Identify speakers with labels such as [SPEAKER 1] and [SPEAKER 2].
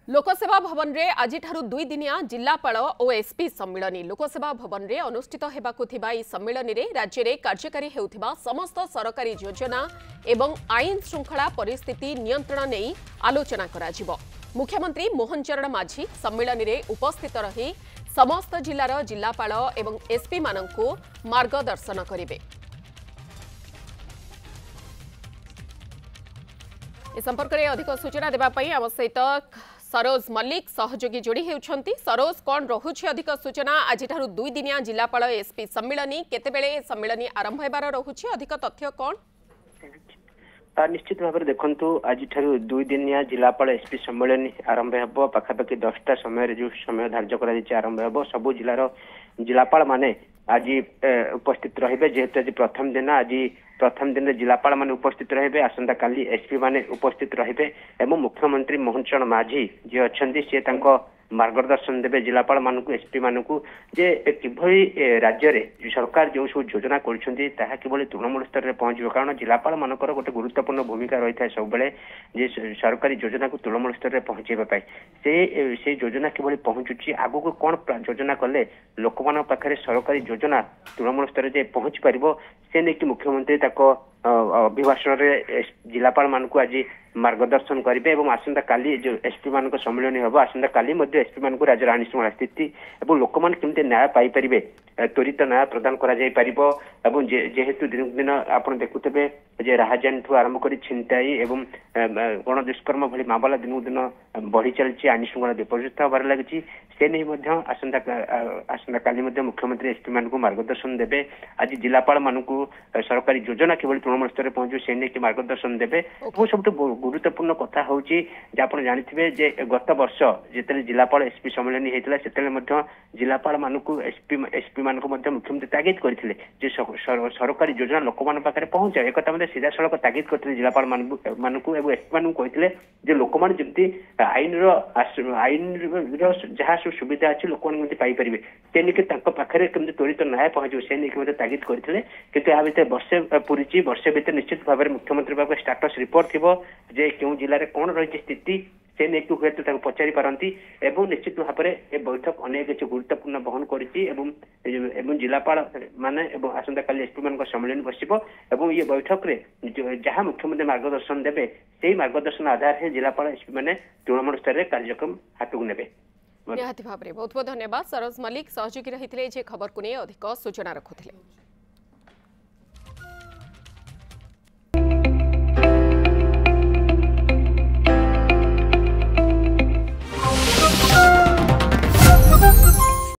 [SPEAKER 1] लोकसेवा भवन रे आज दुई दिनिया जिलापाल और एसपी सम्मिलनी लोकसेवा भवन रे अनुष्ठित हेबाकु थिबा ई सम्मिलनी रे राज्य रे कार्यकारी हेउथिबा समस्त सरकारी योजना एवं आईन श्रृंखला परिस्थिति नियंत्रण नहीं आलोचना कराजिबो। मुख्यमंत्री मोहन चरण माझी सम्मिलनी रे उपस्थित रही समस्त जिलार जिलापाल एवं एसपी मानंकु मार्गदर्शन करिवे। इस संपर्क में अधिक सूचना देवाई आम सहित सरोज मल्लिक सहयोगी जोड़ी होती। सरोज कौन रोचे अधिक सूचना आज दुई दिनिया जिलापाल एसपी सम्मिलनी केतेबेले सम्मिलनी आरंभ होबार रोचे अधिक तथ्य कौन?
[SPEAKER 2] निश्चित भाव में देखु आज दुई दिनिया जिलापाल एसपी सम्मेलन आरंभ हो पाखापाखि 10टा समय जो समय धार्य कर आरंभ हो सबू जिलार जिलापाल माने आज उपस्थित रहिबे। जेहेतु आज प्रथम दिन जिलापाल माने उपस्थित रहिबे, आसंता काली एसपी माने उपस्थित रहिबे एवं मुख्यमंत्री मोहन चरण माझी जे अछंती से तांको मार्गदर्शन देवे जिलापाल मानकु एसपी मानकु जे किभली राज्य रे सरकार जो सब योजना करछंती ताहा किभली तृणमूल स्तर रे पहुंचबो। कारण जिलापाल मानकर गोटे गुरुत्वपूर्ण भूमिका रही था सब बेले जे सरकारी योजना को तृणमूल स्तर रे पहुंचेबा पाई से योजना किभली पहुंचुची आगु को कोन योजना कले लोक मान पाखरे सरकारी योजना तृणमूल स्तर रे पहुंच परिबो से नेकी मुख्यमंत्री ताको अभिभाषण रे जिलापाल मानकु आज मार्गदर्शन करेंगे और आसंता काली जो एसपी मान सम्मिलन हम आसंता काली एसपी मान राज्य आईन श्रृंखला स्थिति और लोक मैंने केमती न्याय पाइपर त्वरित न्याय प्रदान कर जेहेतु दिन दिन आप देखुथे जे राहजान ठू आरंभ कर छिनताई एवं गण दुष्कर्म भली मामला दिन दिन बढ़ी चलती आईन श्रृंखला विपर्यस्त होबार लगी से नहीं आसंता काली मुख्यमंत्री एसपी मान मार्गदर्शन देवे। आज जिलापाल मानक सरकारी योजना केवल तृणमूल स्तर में पहुंचू से नहीं मार्गदर्शन देवे। और सब गुरुत्वपूर्ण कथा हूँ आप जानते जे गत वर्ष जिते जिलापाल एसपी सम्मेलन होता से जिलापाल मानक एसपी मान मुख्यमंत्री तागिद करते सरकारी योजना लोक मान पाखे पहुंचा एक सीधा सड़क तागिद करते जिलापाल मानक एसपी मान कहते लोक मैंने आईन जहाँ सब सुविधा अच्छी लोक मैंने पाइपर से नहीं पाखे केमती त्वरित न्याय पहुंचो से नहीं तागिद करते किंतु या भितर वर्षे पूरी वर्षे भितर निश्चित भाव में मुख्यमंत्री पाखे स्टाटस रिपोर्ट थी जे क्यों जिले में कौन रही स्थिति से नहीं हुए तो पचारि पारती एवं निश्चित भाव में यह बैठक अनेक किसी गुरुत्वपूर्ण बहन कर जिलापाल माने आसंता काली एसपी मान सम्मेलन बसो ये बैठक रे जहाँ मुख्यमंत्री मार्गदर्शन देवे से मार्गदर्शन आधार में जिलापाल एसपी मैंने तृणमूल स्तर में कार्यक्रम हाथ को नेबे।
[SPEAKER 1] निहाती भाव में बहुत बहुत धन्यवाद सरोज मल्लिक सहयोगी रही खबर को नहीं अधिक सूचना रखुले।